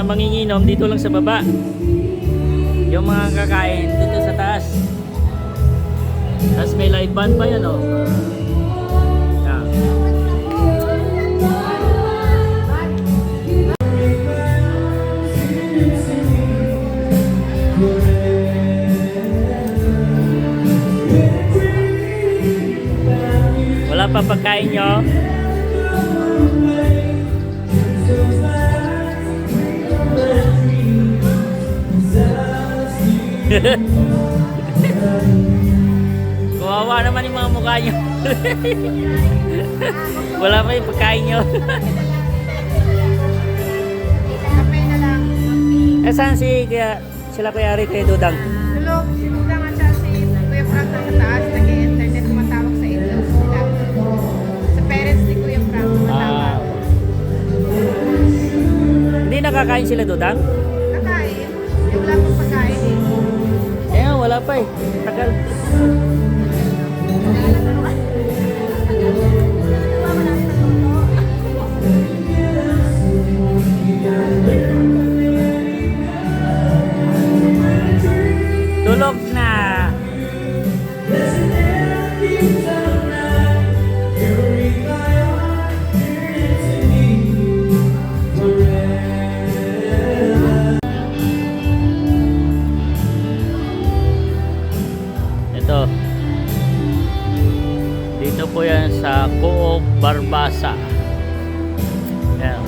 manginginom dito lang sa baba. Yung mga kakain dito sa taas. Tapos may live band pa yan, oh. Yan. Wala pa pagkain nyo? Kawawa naman yung mga mukha nyo. Wala pa yung pagkain nyo. Eh saan sila Kuya Ari, Kuya Dudang? Tulog, si Dudang at si Kuya Frank nasa taas, nag-internet tumatawag sa inyo. Sa parents ni Kuya Frank tumatawag. Hindi nakakain sila Dudang? Nakain, yung wala pong pagkain eh. Wala pa eh. Tagal. Tulog na. Ito. Dito po yan sa Coop Barbasa. Yan.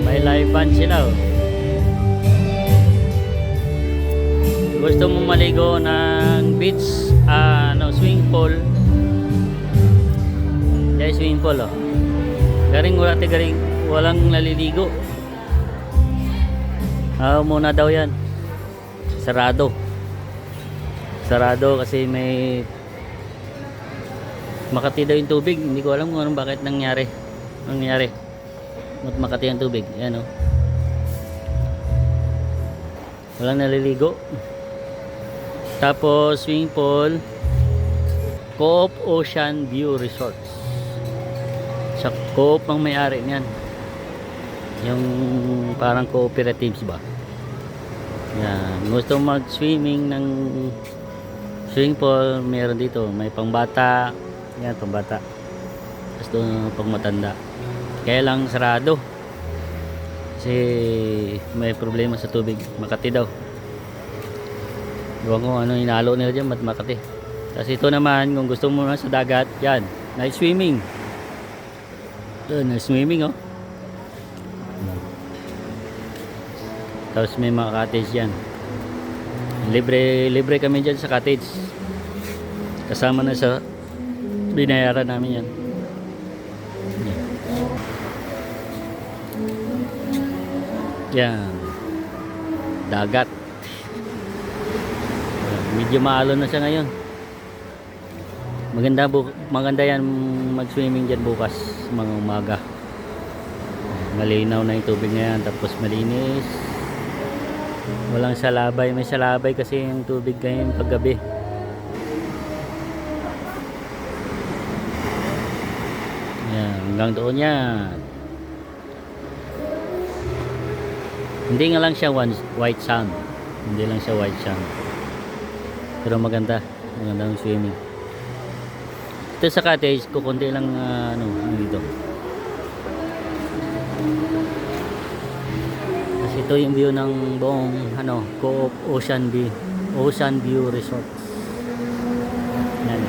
May live band sila, oh. Gusto mo maligo ng beach, swimming pool. Yan swimming pool, oh. Garing walang naliligo. Muna daw yan. Sarado kasi may Makati daw yung tubig. Hindi ko alam kung anong bakit nangyari. Makati ang tubig. Ayan, oh. Walang naliligo. Tapos swimming pool, Coop Ocean View Resorts. Sa Coop ang may-ari niyan. Yung parang cooperatives ba. Yan. Gusto mag-swimming ng swimming pool, meron dito. May pangbata. Yan, pangbata. Tapos doon pang matanda. Kaya lang sarado. Kasi may problema sa tubig. Makati daw. Iwan ko ano inalo nila dyan, Makati. Tapos ito naman, kung gusto mo na sa dagat, yan. Night swimming. Night swimming, oh. Tapos may mga cottage yan. Libre kami dyan sa cottage. Kasama na sa binayaran namin yan. Yan. Dagat. Medyo maalon na siya ngayon. Maganda yan mag-swimming dyan bukas mga umaga. Malinaw na yung tubig na yan. Tapos malinis. Walang salabay. May salabay kasi yung tubig ngayon paggabi. Yan. Hanggang doon yan. Hindi nga lang siya white sand. Hindi lang siya white sand. Pero maganda. Maganda yung swimming. Ito sa cottage, kukunti lang dito. Kasi ito yung view ng buong Coop Ocean View Resort. Yan.